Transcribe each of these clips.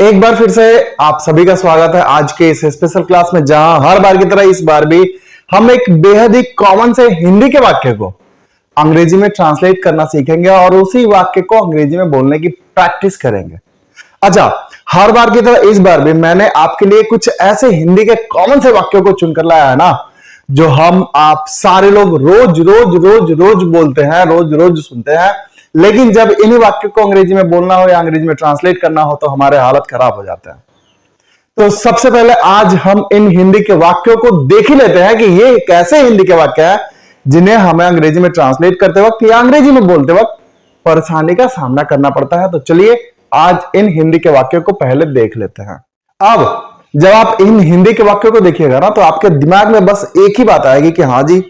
एक बार फिर से आप सभी का स्वागत है आज के इस स्पेशल क्लास में, जहां हर बार की तरह इस बार भी हम एक बेहद ही कॉमन से हिंदी के वाक्य को अंग्रेजी में ट्रांसलेट करना सीखेंगे और उसी वाक्य को अंग्रेजी में बोलने की प्रैक्टिस करेंगे। अच्छा, हर बार की तरह इस बार भी मैंने आपके लिए कुछ ऐसे हिंदी के कॉमन से वाक्यों को चुनकर लाया है ना, जो हम आप सारे लोग रोज रोज रोज रोज बोलते हैं, रोज रोज सुनते हैं, लेकिन जब इन्हीं वाक्य को अंग्रेजी में बोलना हो या अंग्रेजी में ट्रांसलेट करना हो तो हमारे हालत खराब हो जाते हैं। तो सबसे पहले आज हम इन हिंदी के वाक्यों को देख ही लेते हैं कि ये कैसे हिंदी के वाक्य हैं जिन्हें हमें अंग्रेजी में ट्रांसलेट करते वक्त या अंग्रेजी में बोलते वक्त परेशानी का सामना करना पड़ता है। तो चलिए आज इन हिंदी के वाक्यों को पहले देख लेते हैं। अब जब आप इन हिंदी के वाक्यों को देखिएगा ना, तो आपके दिमाग में बस एक ही बात आएगी कि हाँ जी,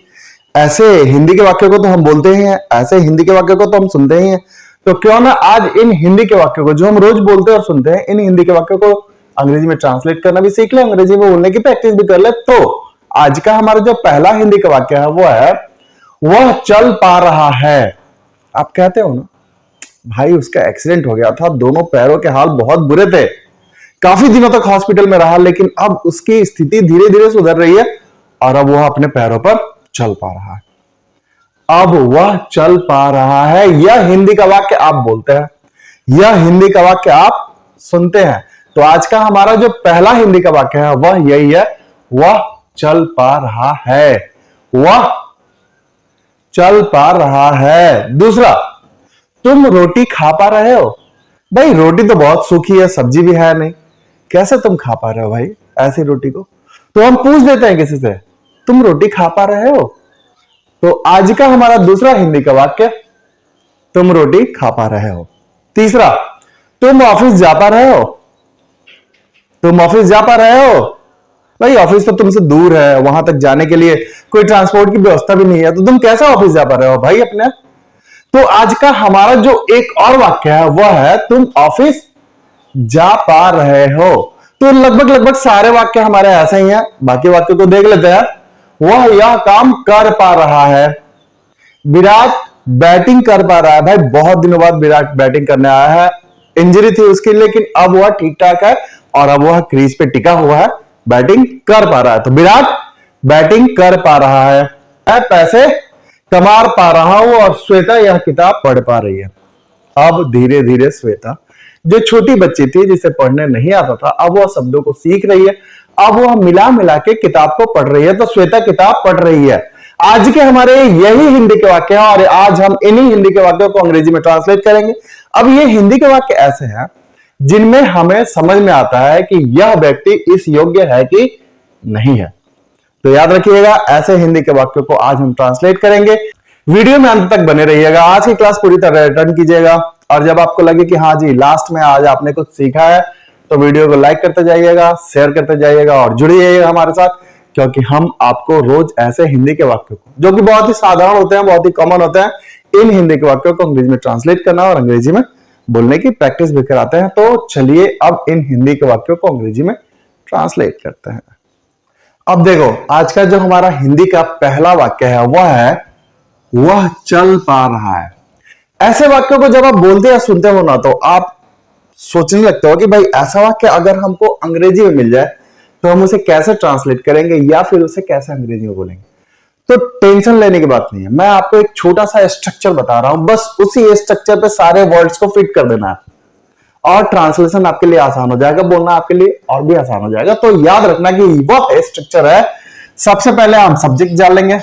ऐसे हिंदी के वाक्यों को तो हम बोलते ही हैं, ऐसे हिंदी के वाक्यों को तो हम सुनते ही हैं, तो क्यों ना आज इन हिंदी के वाक्यों को जो हम रोज बोलते हैं और सुनते हैं, इन हिंदी के वाक्यों को अंग्रेजी में ट्रांसलेट करना भी सीख ले, अंग्रेजी में बोलने की प्रैक्टिस भी कर ले। तो आज का हमारा जो पहला हिंदी का वाक्य है वो है, वह चल पा रहा है। आप कहते हो ना, भाई उसका एक्सीडेंट हो गया था, दोनों पैरों के हाल बहुत बुरे थे, काफी दिनों तक हॉस्पिटल में रहा, लेकिन अब उसकी स्थिति धीरे धीरे सुधर रही है और अब वह अपने पैरों पर चल पा रहा है। अब वह चल पा रहा है, यह हिंदी का वाक्य आप बोलते हैं, यह हिंदी का वाक्य आप सुनते हैं। तो आज का हमारा जो पहला हिंदी का वाक्य है वह यही है, वह चल पा रहा है, वह चल पा रहा है। दूसरा, तुम रोटी खा पा रहे हो। भाई रोटी तो बहुत सूखी है, सब्जी भी है नहीं, कैसे तुम खा पा रहे हो भाई ऐसी रोटी को? तो हम पूछ देते हैं किसी से, तुम रोटी खा पा रहे हो? तो आज का हमारा दूसरा हिंदी का वाक्य, तुम रोटी खा पा रहे हो। तीसरा, तुम ऑफिस जा पा रहे हो। तुम ऑफिस जा पा रहे हो। भाई ऑफिस तो तुमसे दूर है, वहां तक जाने के लिए कोई ट्रांसपोर्ट की व्यवस्था भी नहीं है, तो तुम कैसे ऑफिस जा पा रहे हो भाई अपने? तो आज का हमारा जो एक और वाक्य है वह है, तुम ऑफिस जा पा रहे हो। तो लगभग सारे वाक्य हमारे ऐसे ही हैं। बाकी वाक्य को देख लेते हैं। वह यह काम कर पा रहा है। विराट बैटिंग कर पा रहा है। भाई बहुत दिनों बाद विराट बैटिंग करने आया है, इंजरी थी उसकी, लेकिन अब वह ठीक ठाक है और अब वह क्रीज पे टिका हुआ है, बैटिंग कर पा रहा है। तो विराट बैटिंग कर पा रहा है। मैं पैसे कमा पा रहा हूं और श्वेता यह किताब पढ़ पा रही है। अब धीरे धीरे श्वेता, जो छोटी बच्ची थी जिसे पढ़ने नहीं आता था, अब वह शब्दों को सीख रही है, अब वह मिला मिला के किताब को पढ़ रही है। तो श्वेता किताब पढ़ रही है। आज के हमारे यही हिंदी के वाक्य हैं और आज हम इन्हीं हिंदी के वाक्यों को अंग्रेजी में ट्रांसलेट करेंगे। अब ये हिंदी के वाक्य ऐसे हैं जिनमें हमें समझ में आता है कि यह व्यक्ति इस योग्य है कि नहीं है। तो याद रखिएगा, ऐसे हिंदी के वाक्यों को आज हम ट्रांसलेट करेंगे। वीडियो में अंत तक बने रहिएगा, आज की क्लास पूरी तरह रिटर्न कीजिएगा और जब आपको लगे कि हाँ जी लास्ट में आज आपने कुछ सीखा है, तो वीडियो को लाइक करते जाइएगा, शेयर करते जाइएगा और जुड़े रहिएगा हमारे साथ, क्योंकि हम आपको रोज ऐसे हिंदी के वाक्यों को, जो कि बहुत ही साधारण होते हैं, बहुत ही कॉमन होते हैं, इन हिंदी के वाक्यों को अंग्रेजी में ट्रांसलेट करना और अंग्रेजी में बोलने की प्रैक्टिस भी कराते हैं। तो चलिए अब इन हिंदी के वाक्यों को अंग्रेजी में ट्रांसलेट करते हैं। अब देखो, आज का जो हमारा हिंदी का पहला वाक्य है वह है, वह चल पा रहा है। ऐसे वाक्यों को जब आप बोलते या सुनते हो ना, तो आप सोचने लगते हो कि भाई ऐसा वाक्य अगर हमको अंग्रेजी में मिल जाए तो हम उसे कैसे ट्रांसलेट करेंगे या फिर उसे कैसे अंग्रेजी में बोलेंगे। तो टेंशन लेने की बात नहीं है, मैं आपको एक छोटा सा स्ट्रक्चर बता रहा हूं, बस उसी स्ट्रक्चर पे सारे वर्ड्स को फिट कर देना है और ट्रांसलेशन आपके लिए आसान हो जाएगा, बोलना आपके लिए और भी आसान हो जाएगा। तो याद रखना कि वह स्ट्रक्चर है, सबसे पहले हम सब्जेक्ट जान लेंगे।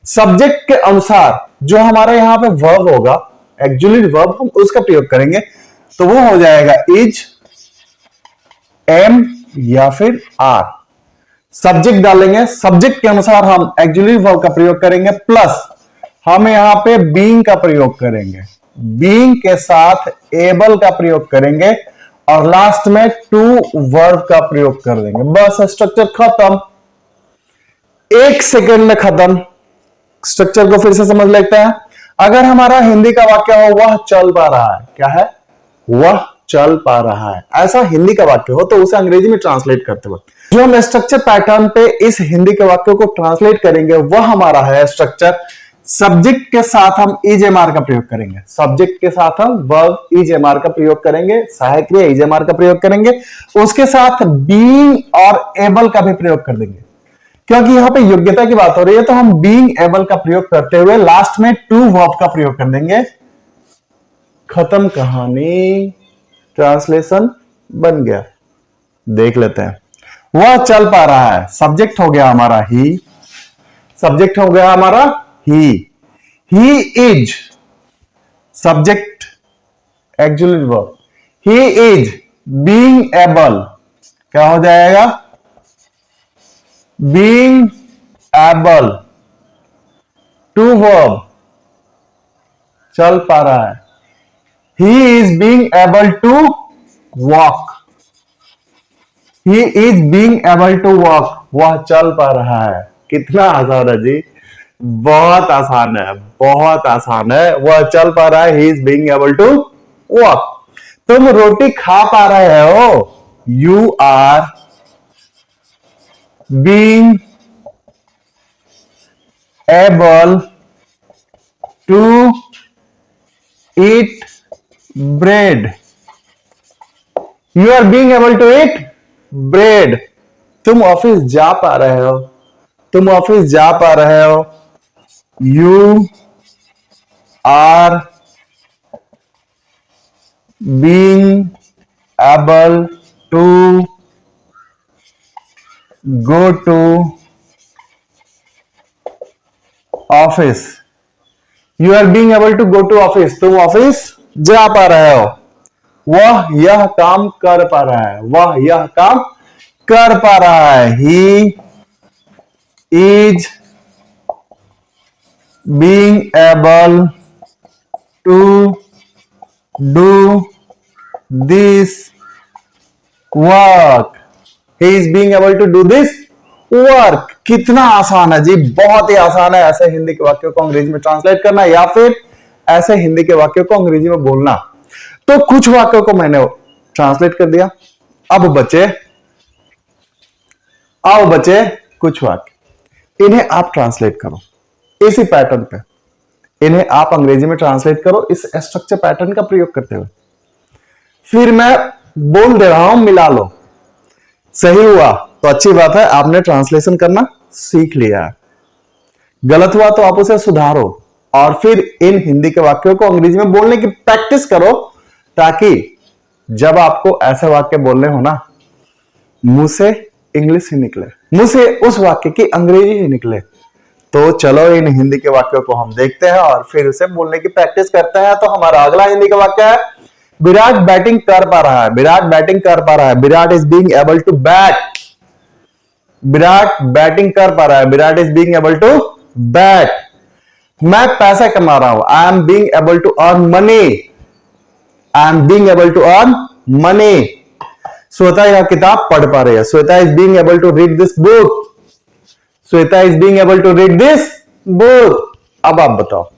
सब्जेक्ट के अनुसार जो हमारे यहां पे वर्ब होगा, एक्चुअली वर्ब, हम उसका प्रयोग करेंगे। तो वो हो जाएगा इज, एम या फिर आर। सब्जेक्ट डालेंगे, सब्जेक्ट के अनुसार हम एक्चुअली वर्ब का प्रयोग करेंगे, प्लस हम यहां पे बीइंग का प्रयोग करेंगे, बीइंग के साथ एबल का प्रयोग करेंगे और लास्ट में टू वर्ब का प्रयोग कर देंगे। बस स्ट्रक्चर खत्म, 1 सेकेंड में खत्म। स्ट्रक्चर को फिर से समझ लेते हैं। अगर हमारा हिंदी का वाक्य हो, वह चल पा रहा है, क्या है? वह चल पा रहा है, ऐसा हिंदी का वाक्य हो, तो उसे अंग्रेजी में ट्रांसलेट करते वक्त जो हम स्ट्रक्चर पैटर्न पे इस हिंदी के वाक्यों को ट्रांसलेट करेंगे वह हमारा है स्ट्रक्चर सब्जेक्ट के साथ हम इजेमार का प्रयोग करेंगे, सब्जेक्ट के साथ हम वर्ब इजेमार का प्रयोग करेंगे, सहायक क्रिया इजेमार का प्रयोग करेंगे, उसके साथ बीइंग और एबल का भी प्रयोग कर देंगे। क्योंकि यहां पे योग्यता की बात हो रही है तो हम बीइंग एबल का प्रयोग करते हुए लास्ट में टू वर्ब का प्रयोग कर देंगे। खत्म कहानी, ट्रांसलेशन बन गया। देख लेते हैं। वह चल पा रहा है, सब्जेक्ट हो गया हमारा ही, सब्जेक्ट हो गया हमारा he is subject actually verb, he is being able, क्या हो जाएगा, बीइंग एबल टू वर्ब, चल पा रहा है, he is being able to walk, he is being able to walk, वह चल पा रहा है। कितना आसान है जी, बहुत आसान है, बहुत आसान है। वह चल पा रहा है, he is being able to walk. तुम रोटी खा पा रहे हो, you are being able to eat bread, you are being able to eat bread. तुम ऑफिस जा पा रहे हो, तुम ऑफिस जा पा रहे हो, you are being able to go to office, you are being able to go to office, तुम ऑफिस जा पा रहे हो। वह यह काम कर पा रहा है, वह यह काम कर पा रहा है, he is being able to do this work, he is being able to do this work. कितना आसान है जी, बहुत ही आसान है ऐसे हिंदी के वाक्यों को अंग्रेजी में ट्रांसलेट करना या फिर ऐसे हिंदी के वाक्यों को अंग्रेजी में बोलना। तो कुछ वाक्यों को मैंने ट्रांसलेट कर दिया, अब बचे कुछ वाक्य, इन्हें आप ट्रांसलेट करो इसी पैटर्न पे, इन्हें आप अंग्रेजी में ट्रांसलेट करो इस स्ट्रक्चर पैटर्न का प्रयोग करते हुए। फिर मैं बोल दे रहा हूं, मिला लो। सही हुआ तो अच्छी बात है, आपने ट्रांसलेशन करना सीख लिया है। गलत हुआ तो आप उसे सुधारो और फिर इन हिंदी के वाक्यों को अंग्रेजी में बोलने की प्रैक्टिस करो, ताकि जब आपको ऐसे वाक्य बोलने हो ना, मुंह से इंग्लिश ही निकले, मुंह से उस वाक्य की अंग्रेजी ही निकले। तो चलो इन हिंदी के वाक्यों को हम देखते हैं और फिर उसे बोलने की प्रैक्टिस करते हैं। तो हमारा अगला हिंदी का वाक्य है, विराट बैटिंग कर पा रहा है, विराट बैटिंग कर पा रहा है, Virat is being able to bat, Virat batting कर पा रहा है, Virat is being able to bat. मैं पैसे कमा रहा हूं, I am being able to earn money, I am being able to earn money. Shweta यह किताब पढ़ पा रही है, Shweta is being able to read this book, Shweta is being able to read this book. अब आप बताओ,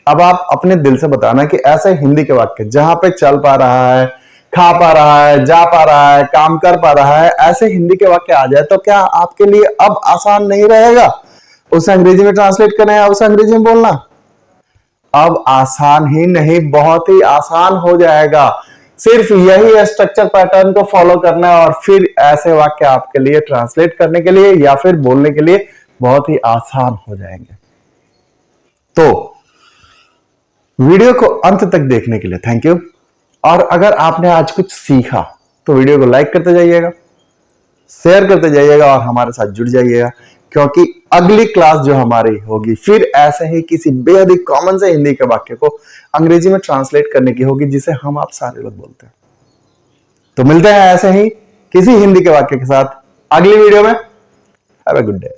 अब आप अपने दिल से बताना कि ऐसे हिंदी के वाक्य जहां पे चल पा रहा है, खा पा रहा है, जा पा रहा है, काम कर पा रहा है, ऐसे हिंदी के वाक्य आ जाए तो क्या आपके लिए अब आसान नहीं रहेगा उसे अंग्रेजी में ट्रांसलेट करना या उसे अंग्रेजी में बोलना? अब आसान ही नहीं, बहुत ही आसान हो जाएगा। सिर्फ यही स्ट्रक्चर पैटर्न को फॉलो करना है और फिर ऐसे वाक्य आपके लिए ट्रांसलेट करने के लिए या फिर बोलने के लिए बहुत ही आसान हो जाएंगे। तो वीडियो को अंत तक देखने के लिए थैंक यू। और अगर आपने आज कुछ सीखा तो वीडियो को लाइक करते जाइएगा, शेयर करते जाइएगा और हमारे साथ जुड़ जाइएगा, क्योंकि अगली क्लास जो हमारी होगी फिर ऐसे ही किसी बेहद ही कॉमन से हिंदी के वाक्य को अंग्रेजी में ट्रांसलेट करने की होगी, जिसे हम आप सारे लोग बोलते हैं। तो मिलते हैं ऐसे ही किसी हिंदी के वाक्य के साथ अगली वीडियो में। Have a good day.